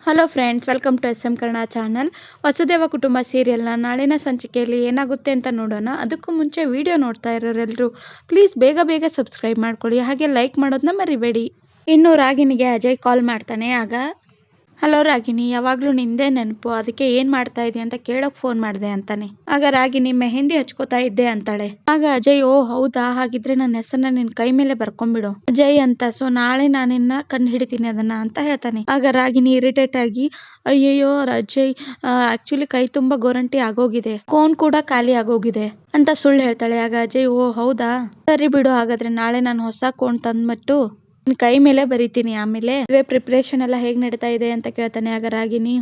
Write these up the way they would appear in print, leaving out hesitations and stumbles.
Hello friends, welcome to SM Kannada channel. Vasudeva Kutumba ಸೀರಿಯಲ್ನ ನಾಳಿನ ಸಂಚಿಕೆಯಲ್ಲಿ ಏನಾಗುತ್ತೆ ಅಂತ ನೋಡೋಣ. ಅದಕ್ಕೂ ಮುಂಚೆ ವಿಡಿಯೋ ನೋಡ್ತಾ ಇರೋರೆಲ್ಲರೂ ಪ್ಲೀಸ್ ಬೇಗ ಸಬ್ಸ್ಕ್ರೈಬ್ ಮಾಡ್ಕೊಳ್ಳಿ, ಹಾಗೆ ಲೈಕ್ ಮಾಡೋದನ್ನ ಮರಿಬೇಡಿ. ಇನ್ನು ರಾಗಿಣಿಗೆ ಅಜಯ್ ಕಾಲ್ ಮಾಡ್ತಾನೆ. ಆಗ ಹಲೋ ರಾಗಿಣಿ, ಯಾವಾಗಲೂ ನಿಂದೇ ನೆನಪು, ಅದಕ್ಕೆ ಏನು ಮಾಡ್ತಾ ಇದೀಯ ಅಂತ ಕೇಳೋಕೆ ಫೋನ್ ಮಾಡಿದೆ ಅಂತಾನೆ. ಆಗ ರಾಗಿಣಿ ಮೆಹಂದಿ ಹಚ್ಕೋತಾ ಇದ್ದೆ ಅಂತಾಳೆ. ಆಗ ಅಜಯ್, ಓ ಹೌದಾ, ಹಾಗಿದ್ರೆ ನನ್ನ ಹೆಸರನ್ನ ನಿನ್ ಕೈ ಮೇಲೆ ಬರ್ಕೊಂಡ್ಬಿಡು ಅಜಯ್ ಅಂತ. ಸೊ ನಾಳೆ ನಾನಿನ್ನ ಕಂಡು ಹಿಡಿತೀನಿ ಅದನ್ನ ಅಂತ ಹೇಳ್ತಾನೆ. ಆಗ ರಾಗಿಣಿ ಇರಿಟೇಟ್ ಆಗಿ, ಅಯ್ಯಯ್ಯೋ ಅಜಯ್, ಆಕ್ಚುಲಿ ಕೈ ತುಂಬಾ ಗೋರಂಟಿ ಆಗೋಗಿದೆ, ಕೋನ್ ಕೂಡ ಖಾಲಿ ಆಗೋಗಿದೆ ಅಂತ ಸುಳ್ಳು ಹೇಳ್ತಾಳೆ. ಆಗ ಅಜಯ್, ಓ ಹೌದಾ, ಸರಿ ಬಿಡು, ಹಾಗಾದ್ರೆ ನಾಳೆ ನಾನು ಹೊಸ ಕೋನ್ ತಂದ್ಬಿಟ್ಟು ನಿನ್ ಕೈ ಮೇಲೆ ಬರೀತೀನಿ. ಆಮೇಲೆ ಪ್ರಿಪರೇಷನ್ ಎಲ್ಲ ಹೇಗ್ ನಡೀತಾ ಇದೆ ಅಂತ ಕೇಳ್ತಾನೆ. ಆಗ ರಾಗಿಣಿ,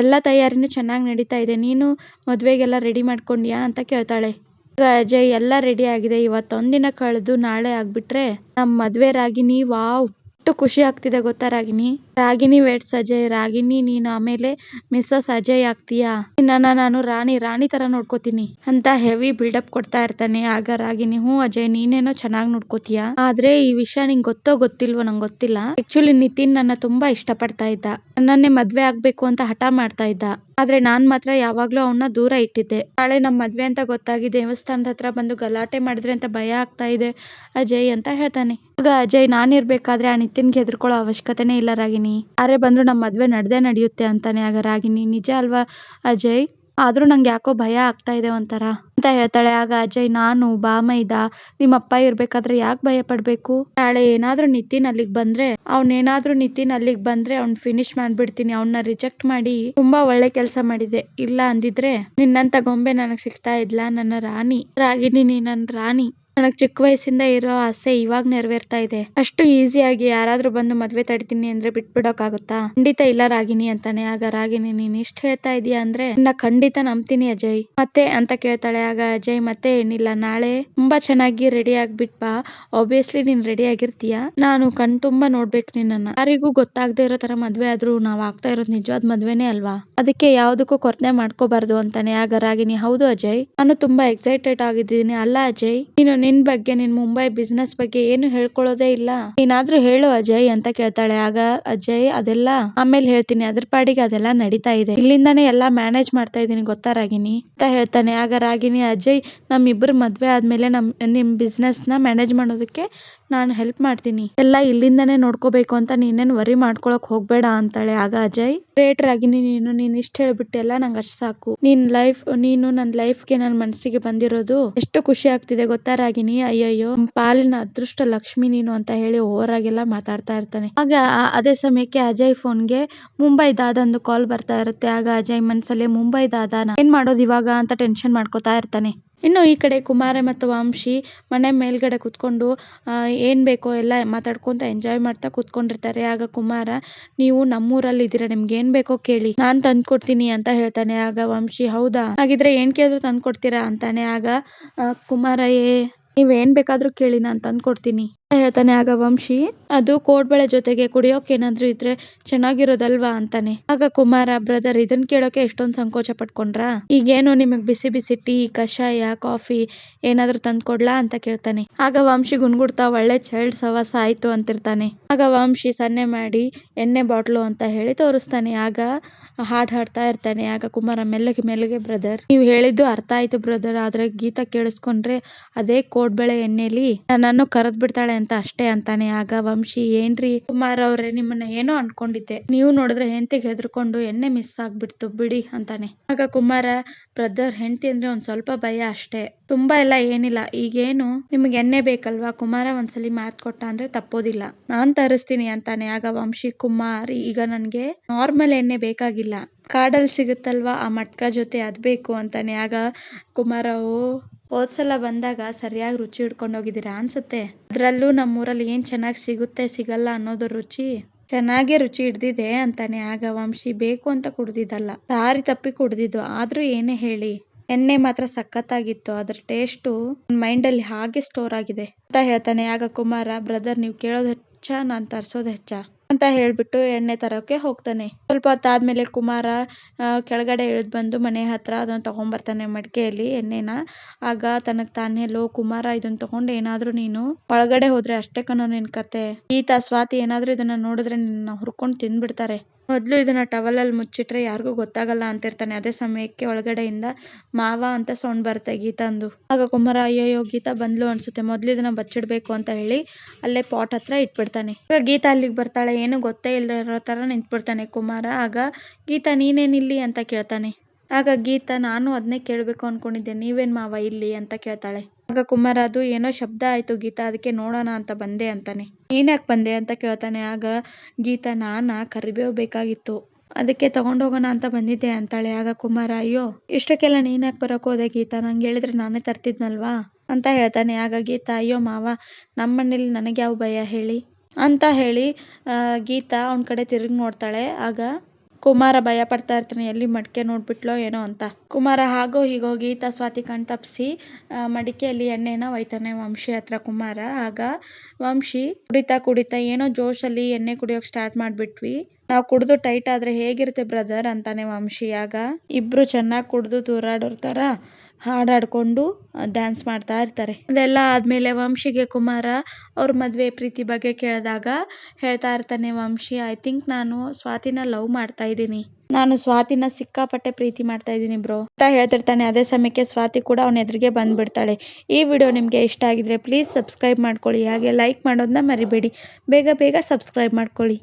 ಎಲ್ಲ ತಯಾರಿನೂ ಚೆನ್ನಾಗಿ ನಡೀತಾ ಇದೆ, ನೀನು ಮದ್ವೆಗೆಲ್ಲ ರೆಡಿ ಮಾಡ್ಕೊಂಡ್ಯಾ ಅಂತ ಕೇಳ್ತಾಳೆ. ಆಗ ಅಜಯ್, ಎಲ್ಲ ರೆಡಿ ಆಗಿದೆ, ಇವತ್ತೊಂದಿನ ಕಳೆದು ನಾಳೆ ಆಗ್ಬಿಟ್ರೆ ನಮ್ ಮದ್ವೆ ರಾಗಿಣಿ. ವಾವ್, ಎಷ್ಟು ಖುಷಿ ಆಗ್ತಿದೆ ಗೊತ್ತಾ ರಾಗಿಣಿ. ರಾಗಿಣಿ ವೇಟ್ಸ್ ಅಜಯ್, ರಾಗಿಣಿ ನೀನು ಆಮೇಲೆ ಮಿಸ್ಸಸ್ ಅಜಯ್ ಆಗ್ತೀಯಾ, ನಿನ್ನ ನಾನು ರಾಣಿ ತರ ನೋಡ್ಕೋತೀನಿ ಅಂತ ಹೆವಿ ಬಿಲ್ಡಪ್ ಕೊಡ್ತಾ ಇರ್ತಾನೆ. ಆಗ ರಾಗಿಣಿ, ಅಜಯ್, ನೀನೇನೋ ಚೆನ್ನಾಗಿ ನೋಡ್ಕೋತೀಯಾ, ಆದ್ರೆ ಈ ವಿಷಯ ನಿಂಗೆ ಗೊತ್ತೋ ಗೊತ್ತಿಲ್ವೋ ನಂಗೆ ಗೊತ್ತಿಲ್ಲ. ಆಕ್ಚುಲಿ ನಿತಿನ್ ನನ್ನ ತುಂಬಾ ಇಷ್ಟಪಡ್ತಾ ಇದ್ದ, ನನ್ನೇ ಮದ್ವೆ ಆಗ್ಬೇಕು ಅಂತ ಹಠ ಮಾಡ್ತಾ ಇದ್ದ, ಆದ್ರೆ ನಾನ್ ಮಾತ್ರ ಯಾವಾಗ್ಲೂ ಅವನ್ನ ದೂರ ಇಟ್ಟಿದ್ದೆ. ನಾಳೆ ನಮ್ ಮದ್ವೆ ಅಂತ ಗೊತ್ತಾಗಿ ದೇವಸ್ಥಾನದ ಹತ್ರ ಬಂದು ಗಲಾಟೆ ಮಾಡಿದ್ರೆ ಅಂತ ಭಯ ಆಗ್ತಾ ಇದೆ ಅಜಯ್ ಅಂತ ಹೇಳ್ತಾನೆ. ಆಗ ಅಜಯ್, ನಾನಿರ್ಬೇಕಾದ್ರೆ ಆ ನಿತಿನ್ಗೆ ಹೆದರ್ಕೊಳ್ಳೋ ಅವಶ್ಯಕತೆನೇ ಇಲ್ಲ ರಾಗಿಣಿ, ಯಾರೇ ಬಂದ್ರು ನಮ್ ಮದ್ವೆ ನಡೆಯುತ್ತೆ ಅಂತಾನೆ. ಆಗ ರಾಗಿಣಿ, ನಿಜ ಅಲ್ವಾ ಅಜಯ್, ಆದ್ರೂ ನಂಗೆ ಯಾಕೋ ಭಯ ಆಗ್ತಾ ಇದೆ ಒಂಥರ ಅಂತ ಹೇಳ್ತಾಳೆ. ಆಗ ಅಜಯ್, ನಾನು ಬಾಮೈದ ನಿಮ್ಮಪ್ಪ ಇರ್ಬೇಕಾದ್ರೆ ಯಾಕೆ ಭಯ ಪಡ್ಬೇಕು, ನಾಳೆ ಏನಾದ್ರೂ ನಿತಿನ್ ಅಲ್ಲಿಗೆ ಬಂದ್ರೆ ಅವ್ನ್ ಫಿನಿಶ್ ಮಾಡ್ಬಿಡ್ತೀನಿ, ಅವ್ನ ರಿಜೆಕ್ಟ್ ಮಾಡಿ ತುಂಬಾ ಒಳ್ಳೆ ಕೆಲಸ ಮಾಡಿದೆ, ಇಲ್ಲ ಅಂದಿದ್ರೆ ನಿನ್ನಂತ ಗೊಂಬೆ ನನಗ್ ಸಿಗ್ತಾ ಇದ್ಲಾ, ನನ್ನ ರಾಣಿ. ರಾಗಿಣಿ, ನೀ ನನ್ನ ರಾಣಿ, ನನಗ್ ಚಿಕ್ಕ ವಯಸ್ಸಿಂದ ಇರೋ ಆಸೆ ಇವಾಗ ನೆರವೇರ್ತಾ ಇದೆ, ಅಷ್ಟು ಈಸಿಯಾಗಿ ಯಾರಾದ್ರೂ ಬಂದು ಮದ್ವೆ ತಡಿತೀನಿ ಅಂದ್ರೆ ಬಿಟ್ಬಿಡೋಕಾಗುತ್ತಾ, ಖಂಡಿತ ಇಲ್ಲ ರಾಗಿಣಿ ಅಂತಾನೆ. ಆಗ ರಾಗಿಣಿ, ನೀನ್ ಇಷ್ಟ ಹೇಳ್ತಾ ಇದೀಯ ಅಂದ್ರೆ ನನ್ನ ಖಂಡಿತ ನಂಬ್ತೀನಿ ಅಜಯ್, ಮತ್ತೆ ಅಂತ ಕೇಳ್ತಾಳೆ. ಆಗ ಅಜಯ್, ಮತ್ತೆ ಏನಿಲ್ಲ, ನಾಳೆ ತುಂಬಾ ಚೆನ್ನಾಗಿ ರೆಡಿ ಆಗ್ಬಿಟ್ ಬಾ, ಆಬ್ವಿಯಸ್ಲಿ ನೀನ್ ರೆಡಿ ಆಗಿರ್ತೀಯ, ನಾನು ಕಣ್ ತುಂಬಾ ನೋಡ್ಬೇಕು ನಿನ್ನನ್ನ, ಯಾರಿಗೂ ಗೊತ್ತಾಗದೆ ಇರೋ ತರ ಮದ್ವೆ ಆದ್ರೂ ನಾವ್ ಆಗ್ತಾ ಇರೋದು ನಿಜವಾದ ಮದ್ವೆನೇ ಅಲ್ವಾ, ಅದಕ್ಕೆ ಯಾವ್ದಕ್ಕೂ ಕೊರತೆ ಮಾಡ್ಕೋಬಾರ್ದು ಅಂತಾನೆ. ಆಗ ರಾಗಿಣಿ, ಹೌದು ಅಜಯ್, ನಾನು ತುಂಬಾ ಎಕ್ಸೈಟೆಡ್ ಆಗಿದ್ದೀನಿ. ಅಲ್ಲ ಅಜಯ್, ನೀನು ನಿನ್ ಬಗ್ಗೆ, ನಿನ್ ಮುಂಬೈ ಬಿಸ್ನೆಸ್ ಬಗ್ಗೆ ಏನು ಹೇಳ್ಕೊಳ್ಳೋದೇ ಇಲ್ಲ, ಏನಾದ್ರೂ ಹೇಳು ಅಜಯ್ ಅಂತ ಕೇಳ್ತಾಳೆ. ಆಗ ಅಜಯ್, ಅದೆಲ್ಲ ಆಮೇಲೆ ಹೇಳ್ತೀನಿ, ಅದ್ರ ಪಾಡಿಗೆ ಅದೆಲ್ಲ ನಡೀತಾ ಇದೆ, ಇಲ್ಲಿಂದಾನೇ ಎಲ್ಲಾ ಮ್ಯಾನೇಜ್ ಮಾಡ್ತಾ ಇದೀನಿ ಗೊತ್ತಾ ರಾಗಿಣಿ ಅಂತ ಹೇಳ್ತಾನೆ. ಆಗ ರಾಗಿಣಿ, ಅಜಯ್, ನಮ್ಮಿಬ್ಬರು ಮದ್ವೆ ಆದ್ಮೇಲೆ ನಿಮ್ ಬಿಸ್ನೆಸ್ ನ ಮ್ಯಾನೇಜ್ ಮಾಡೋದಕ್ಕೆ ನಾನು ಹೆಲ್ಪ್ ಮಾಡ್ತೀನಿ, ಎಲ್ಲ ಇಲ್ಲಿಂದಾನೇ ನೋಡ್ಕೋಬೇಕು ಅಂತ ನೀನೇನು ವರಿ ಮಾಡ್ಕೊಳಕ್ ಹೋಗ್ಬೇಡ ಅಂತಾಳೆ. ಆಗ ಅಜಯ್, ಗ್ರೇಟ್ ರಾಗಿಣಿ, ನೀನ್ ಇಷ್ಟ ಹೇಳ್ಬಿಟ್ಟೆಲ್ಲ ನಂಗೆ ಅಷ್ಟು ಸಾಕು, ನೀನು ನನ್ನ ಲೈಫ್ಗೆ ನನ್ನ ಮನಸ್ಸಿಗೆ ಬಂದಿರೋದು ಎಷ್ಟು ಖುಷಿ ಆಗ್ತಿದೆ ಗೊತ್ತಾ ರಾಗಿಣಿ, ಅಯ್ಯಯ್ಯೋ ಪಾಲಿನ ಅದೃಷ್ಟ ಲಕ್ಷ್ಮಿ ನೀನು ಅಂತ ಹೇಳಿ ಓವರ್ ಆಗೆಲ್ಲ ಮಾತಾಡ್ತಾ ಇರ್ತಾನೆ. ಆಗ ಅದೇ ಸಮಯಕ್ಕೆ ಅಜಯ್ ಫೋನ್ಗೆ ಮುಂಬೈ ದಾದಂದು ಕಾಲ್ ಬರ್ತಾ ಇರುತ್ತೆ. ಆಗ ಅಜಯ್ ಮನ್ಸಲ್ಲಿ ಮುಂಬೈ ದಾದಾನ ಏನ್ ಮಾಡೋದು ಇವಾಗ ಅಂತ ಟೆನ್ಷನ್ ಮಾಡ್ಕೋತಾ ಇರ್ತಾನೆ. ಇನ್ನು ಈ ಕಡೆ ಕುಮಾರ ಮತ್ತು ವಂಶಿ ಮನೆ ಮೇಲ್ಗಡೆ ಕುತ್ಕೊಂಡು ಏನ್ ಬೇಕೋ ಎಲ್ಲ ಮಾತಾಡ್ಕೊಂತ ಎಂಜಾಯ್ ಮಾಡ್ತಾ ಕುತ್ಕೊಂಡಿರ್ತಾರೆ. ಆಗ ಕುಮಾರ, ನೀವು ನಮ್ಮೂರಲ್ಲಿ ಇದ್ದೀರಾ, ನಿಮ್ಗೆ ಏನ್ ಬೇಕೋ ಕೇಳಿ, ನಾನ್ ತಂದ್ಕೊಡ್ತೀನಿ ಅಂತ ಹೇಳ್ತಾನೆ. ಆಗ ವಂಶಿ, ಹೌದಾ, ಹಾಗಿದ್ರೆ ಏನ್ ಕೇಳಿದ್ರು ತಂದ್ಕೊಡ್ತೀರಾ ಅಂತಾನೆ. ಆಗ ಕುಮಾರ, ನೀವ್ ಏನ್ ಬೇಕಾದ್ರೂ ಕೇಳಿ, ನಾನ್ ತಂದ್ಕೊಡ್ತೀನಿ ಅಂತ ಹೇಳ್ತಾನೆ. ಆಗ ವಂಶಿ, ಅದು ಕೋಡ್ಬಳೆ ಜೊತೆಗೆ ಕುಡಿಯೋಕೆ ಏನಾದ್ರೂ ಇದ್ರೆ ಚೆನ್ನಾಗಿರೋದಲ್ವಾ ಅಂತಾನೆ. ಆಗ ಕುಮಾರ, ಬ್ರದರ್, ಇದನ್ ಕೇಳೋಕೆ ಎಷ್ಟೊಂದ್ ಸಂಕೋಚ ಪಟ್ಕೊಂಡ್ರ, ಈಗೇನು ನಿಮಗ್ ಬಿಸಿ ಬಿಸಿ ಟೀ, ಕಷಾಯ, ಕಾಫಿ ಏನಾದ್ರೂ ತಂದ್ಕೊಡ್ಲಾ ಅಂತ ಕೇಳ್ತಾನೆ. ಆಗ ವಂಶಿ ಗುನ್ಗುಡ್ತಾ, ಒಳ್ಳೆ ಚೈಲ್ಡ್ ಸವಾಸ ಆಯ್ತು ಅಂತಿರ್ತಾನೆ. ಆಗ ವಂಶಿ ಸನ್ನೆ ಮಾಡಿ ಎಣ್ಣೆ ಬಾಟ್ಲು ಅಂತ ಹೇಳಿ ತೋರಿಸ್ತಾನೆ. ಆಗ ಹಾಡ್ ಹಾಡ್ತಾ ಇರ್ತಾನೆ. ಆಗ ಕುಮಾರ ಮೆಲ್ಲಗೆ, ಬ್ರದರ್, ನೀವು ಹೇಳಿದ್ದು ಅರ್ಥ ಆಯ್ತು ಬ್ರದರ್, ಆದ್ರೆ ಗೀತಾ ಕೇಳಿಸ್ಕೊಂಡ್ರೆ ಅದೇ ಕೋಡ್ಬಳೆ ಎಣ್ಣೆಲಿ ನನ್ನನ್ನು ಕರೆದ್ ಬಿಡ್ತಾಳೆ ಅಂತ ಅಷ್ಟೇ ಅಂತಾನೆ. ಆಗ ವಂಶಿ, ಏನ್ರಿ ಕುಮಾರ್ ಅವ್ರೆ, ನಿಮ್ಮನ್ನ ಏನೋ ಅನ್ಕೊಂಡಿದ್ದೆ, ನೀವು ನೋಡಿದ್ರೆ ಹೆಂಡತಿಗೆ ಹೆದರ್ಕೊಂಡು ಎಣ್ಣೆ ಮಿಸ್ ಆಗ್ಬಿಡ್ತು ಬಿಡಿ ಅಂತಾನೆ. ಆಗ ಕುಮಾರ, ಬ್ರದರ್, ಹೆಂಡತಿ ಅಂದ್ರೆ ಒಂದ್ ಸ್ವಲ್ಪ ಭಯ ಅಷ್ಟೇ, ತುಂಬಾ ಎಲ್ಲ ಏನಿಲ್ಲ, ಈಗೇನು ನಿಮ್ಗೆ ಎಣ್ಣೆ ಬೇಕಲ್ವಾ, ಕುಮಾರ ಒಂದ್ಸಲಿ ಮಾತ್ ಕೊಟ್ಟ ಅಂದ್ರೆ ತಪ್ಪೋದಿಲ್ಲ, ನಾನ್ ತರಿಸ್ತೀನಿ ಅಂತಾನೆ. ಆಗ ವಂಶಿ, ಕುಮಾರ್, ಈಗ ನನ್ಗೆ ನಾರ್ಮಲ್ ಎಣ್ಣೆ ಬೇಕಾಗಿಲ್ಲ, ಕಾಡಲ್ಲಿ ಸಿಗುತ್ತಲ್ವಾ ಆ ಮಟ್ಕ ಜೊತೆ ಅದ್ ಬೇಕು ಅಂತಾನೆ. ಆಗ ಕುಮಾರ, ಹೋದ್ಸಲ ಬಂದಾಗ ಸರಿಯಾಗಿ ರುಚಿ ಹಿಡ್ಕೊಂಡು ಹೋಗಿದ್ದೀರಾ ಅನ್ಸುತ್ತೆ, ಅದ್ರಲ್ಲೂ ನಮ್ಮೂರಲ್ಲಿ ಏನ್ ಚೆನ್ನಾಗಿ ಸಿಗುತ್ತೆ ಸಿಗಲ್ಲ ಅನ್ನೋದು ಚೆನ್ನಾಗಿ ರುಚಿ ಹಿಡ್ದಿದೆ ಅಂತಾನೆ. ಆಗ ವಂಶಿ, ಬೇಕು ಅಂತ ಕುಡ್ದಿದ್ದಲ್ಲ, ದಾರಿ ತಪ್ಪಿ ಕುಡ್ದಿದ್ದು, ಆದ್ರೂ ಏನೇ ಹೇಳಿ ಎಣ್ಣೆ ಮಾತ್ರ ಸಖತ್ತಾಗಿತ್ತು, ಅದ್ರ ಟೇಸ್ಟು ಮೈಂಡ್ ಅಲ್ಲಿ ಹಾಗೆ ಸ್ಟೋರ್ ಆಗಿದೆ ಅಂತ ಹೇಳ್ತಾನೆ. ಆಗ ಕುಮಾರ, ಬ್ರದರ್, ನೀವು ಕೇಳೋದು ಹೆಚ್ಚ, ನಾನ್ ತರ್ಸೋದು ಹೆಚ್ಚ ಅಂತ ಹೇಳ್ಬಿಟ್ಟು ಎಣ್ಣೆ ತರೋಕೆ ಹೋಗ್ತಾನೆ. ಸ್ವಲ್ಪ ಹೊತ್ತಾದ್ಮೇಲೆ ಕುಮಾರ ಕೆಳಗಡೆ ಇಳಿದ್ ಬಂದು ಮನೆ ಹತ್ರ ಅದನ್ನ ತಗೊಂಡ್ಬರ್ತಾನೆ, ಮಡಿಕೆಯಲ್ಲಿ ಎಣ್ಣೆನ. ಆಗ ತನಗ್ ತಾನೇ, ಲೋ ಕುಮಾರ, ಇದನ್ನ ತಗೊಂಡು ಏನಾದ್ರೂ ನೀನು ಒಳಗಡೆ ಹೋದ್ರೆ ಅಷ್ಟೇ ಕಣೋ ನಿನ್ ಕತೆ, ಗೀತಾ, ಸ್ವಾತಿ ಏನಾದ್ರೂ ಇದನ್ನ ನೋಡಿದ್ರೆ ನಿನ್ನ ಹುರ್ಕೊಂಡು ತಿಂದ್ಬಿಡ್ತಾರೆ, ಮೊದಲು ಇದನ್ನ ಟವಲಲ್ಲಿ ಮುಚ್ಚಿಟ್ರೆ ಯಾರಿಗೂ ಗೊತ್ತಾಗಲ್ಲ ಅಂತಿರ್ತಾನೆ. ಅದೇ ಸಮಯಕ್ಕೆ ಒಳಗಡೆಯಿಂದ ಮಾವ ಅಂತ ಸೌಂಡ್ ಬರುತ್ತೆ ಗೀತಂದು. ಆಗ ಕುಮಾರ ಅಯ್ಯಯ್ಯೋ ಗೀತಾ ಬಂದ್ಲು ಅನ್ಸುತ್ತೆ, ಮೊದ್ಲು ಇದನ್ನ ಬಚ್ಚಿಡ್ಬೇಕು ಅಂತ ಹೇಳಿ ಅಲ್ಲೇ ಪಾಟ್ ಹತ್ರ ಇಟ್ಬಿಡ್ತಾನೆ. ಆಗ ಗೀತಾ ಅಲ್ಲಿಗೆ ಬರ್ತಾಳೆ. ಏನು ಗೊತ್ತೇ ಇಲ್ಲದೆ ಇರೋ ತರ ನಿಂತ್ಬಿಡ್ತಾನೆ ಕುಮಾರ. ಆಗ ಗೀತಾ ನೀನೇನಿಲ್ಲಿ ಅಂತ ಕೇಳ್ತಾನೆ. ಆಗ ಗೀತಾ ನಾನು ಅದನ್ನೇ ಕೇಳಬೇಕು ಅನ್ಕೊಂಡಿದ್ದೆ, ನೀವೇನ್ ಮಾವ ಇಲ್ಲಿ ಅಂತ ಕೇಳ್ತಾಳೆ. ಆಗ ಕುಮಾರ ಅದು ಏನೋ ಶಬ್ದ ಆಯ್ತು ಗೀತಾ, ಅದಕ್ಕೆ ನೋಡೋಣ ಅಂತ ಬಂದೆ ಅಂತಾನೆ. ನೀನ್ ಯಾಕೆ ಬಂದೆ ಅಂತ ಕೇಳ್ತಾನೆ. ಆಗ ಗೀತಾ ಕರಿಬೇವು ಬೇಕಾಗಿತ್ತು, ಅದಕ್ಕೆ ತಗೊಂಡೋಗೋಣ ಅಂತ ಬಂದಿದ್ದೆ ಅಂತಾಳೆ. ಆಗ ಕುಮಾರ ಅಯ್ಯೋ ಇಷ್ಟಕ್ಕೆಲ್ಲ ನೀನ್ ಯಾಕೆ ಬರಕ್ ಹೋದೆ ಗೀತಾ, ನಂಗೆ ಹೇಳಿದ್ರೆ ನಾನೇ ತರ್ತಿದ್ನಲ್ವಾ ಅಂತ ಹೇಳ್ತಾನೆ. ಆಗ ಗೀತಾ ಅಯ್ಯೋ ಮಾವ ನಮ್ಮನೇಲಿ ನನಗೆ ಯಾವ ಭಯ ಹೇಳಿ ಅಂತ ಹೇಳಿ ಗೀತಾ ಅವನ ಕಡೆ ತಿರುಗಿ ನೋಡ್ತಾಳೆ. ಆಗ ಕುಮಾರ ಭಯ ಪಡ್ತಾ ಇರ್ತಾನೆ, ಎಲ್ಲಿ ಮಡಿಕೆ ನೋಡ್ಬಿಟ್ಲೋ ಏನೋ ಅಂತ. ಕುಮಾರ ಹಾಗೋ ಹೀಗೋ ಗೀತಾ ಸ್ವಾತಿ ಕಣ್ ತಪ್ಪಿಸಿ ಮಡಿಕೆಯಲ್ಲಿ ಎಣ್ಣೆನ ಒಯ್ತಾನೆ ವಂಶಿ ಹತ್ರ ಕುಮಾರ. ಆಗ ವಂಶಿ ಕುಡಿತಾ ಏನೋ ಜೋಶಲ್ಲಿ ಎಣ್ಣೆ ಕುಡಿಯೋಕ್ ಸ್ಟಾರ್ಟ್ ಮಾಡ್ಬಿಟ್ವಿ, ನಾವು ಕುಡ್ದು ಟೈಟ್ ಆದ್ರೆ ಹೇಗಿರುತ್ತೆ ಬ್ರದರ್ ಅಂತಾನೆ ವಂಶಿ. ಆಗ ಇಬ್ರು ಚೆನ್ನಾಗಿ ಕುಡ್ದು ತೂರಾಡೋರ್ ತರ ಹಾಡಾಡ್ಕೊಂಡು ಡ್ಯಾನ್ಸ್ ಮಾಡ್ತಾ ಇರ್ತಾರೆ. ಅದೆಲ್ಲ ಆದ್ಮೇಲೆ ವಂಶಿಗೆ ಕುಮಾರ ಅವ್ರ ಮದ್ವೆ ಪ್ರೀತಿ ಬಗ್ಗೆ ಕೇಳಿದಾಗ ಹೇಳ್ತಾ ಇರ್ತಾನೆ ವಂಶಿ, ಐ ಥಿಂಕ್ ನಾನು ಸ್ವಾತಿನ ಲವ್ ಮಾಡ್ತಾ ಇದ್ದೀನಿ, ನಾನು ಸ್ವಾತಿನ ಸಿಕ್ಕಾಪಟ್ಟೆ ಪ್ರೀತಿ ಮಾಡ್ತಾ ಇದ್ದೀನಿ ಬ್ರೋ ಅಂತ ಹೇಳ್ತಿರ್ತಾನೆ. ಅದೇ ಸಮಯಕ್ಕೆ ಸ್ವಾತಿ ಕೂಡ ಅವನ ಎದುರಿಗೆ ಬಂದ್ಬಿಡ್ತಾಳೆ. ಈ ವಿಡಿಯೋ ನಿಮ್ಗೆ ಇಷ್ಟ ಆಗಿದ್ರೆ ಪ್ಲೀಸ್ ಸಬ್ಸ್ಕ್ರೈಬ್ ಮಾಡ್ಕೊಳ್ಳಿ, ಹಾಗೆ ಲೈಕ್ ಮಾಡೋದನ್ನ ಮರಿಬೇಡಿ. ಬೇಗ ಸಬ್ಸ್ಕ್ರೈಬ್ ಮಾಡ್ಕೊಳ್ಳಿ.